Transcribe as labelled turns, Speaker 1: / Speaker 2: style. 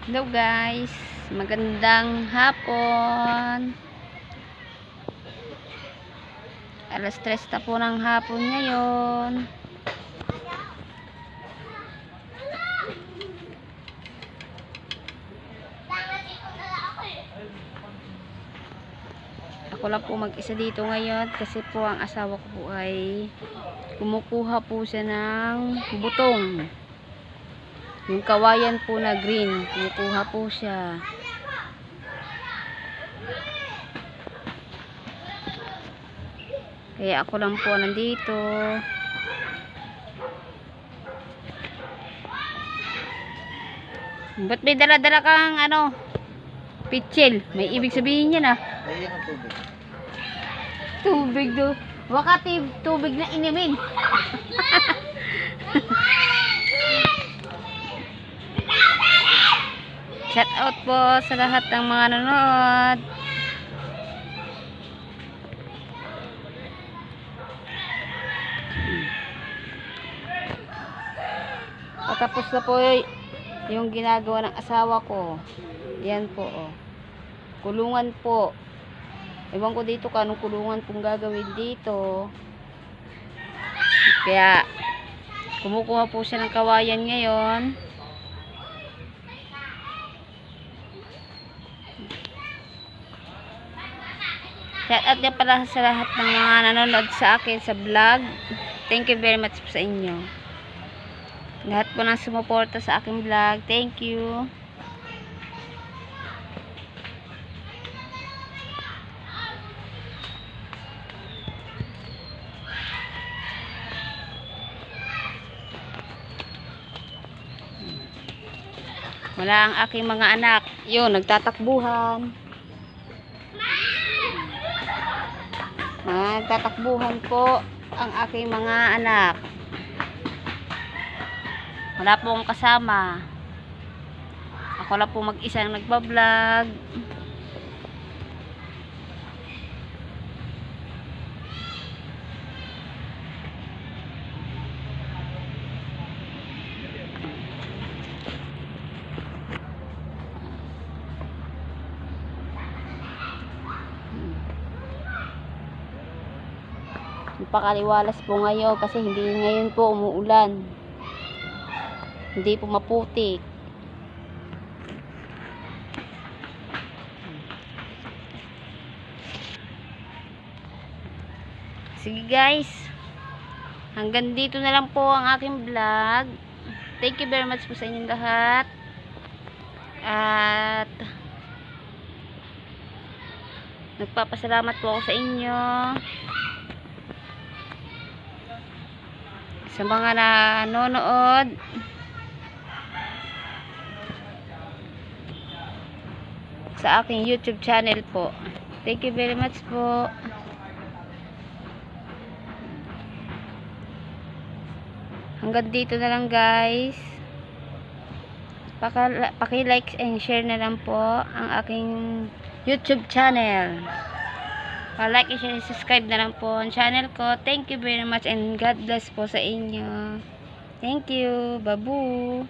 Speaker 1: Hello guys, magandang hapon. Alas 3 na po ng hapon ngayon. Ako lang po mag-isa dito ngayon kasi po ang asawa ko po ay kumukuha po siya ng butong. Yung kawayan po na green, kumukuha po siya. Kaya ako lang po nandito. Ba't may dala-dala kang pitchel? May ibig sabihin yan ah.
Speaker 2: Ayan ang tubig.
Speaker 1: Tubig do. Baka tubig na inumin. Shout out po sa lahat ng mga nanonood. Patapos na po yung ginagawa ng asawa ko. Yan po oh. Kulungan po. Ewan ko dito ka anong kulungan pong gagawin dito. Kaya kumukuha po siya ng kawayan ngayon. Shout out niya pala sa lahat ng mga nanonood sa akin sa vlog. Thank you very much po sa inyo. Lahat po ng sumuporta sa aking vlog. Thank you. Wala ang aking mga anak. Yun, nagtatakbuhan. Nagtatakbuhan po ang aking mga anak. Wala po akong kasama. Ako lang po mag-isa nagbablog. Napakaliwalas po ngayon kasi hindi ngayon po umuulan. Hindi po maputik. Sige guys, hanggang dito na lang po ang aking vlog. Thank you very much po sa inyong lahat. At nagpapasalamat po ako sa inyo. Sa mga nanonood. Sa aking YouTube channel po. Thank you very much po. Hanggang dito na lang guys. Paki-like and share na lang po ang aking YouTube channel. Pa-like and share and subscribe na lang po ang channel ko. Thank you very much and God bless po sa inyo. Thank you. Babu.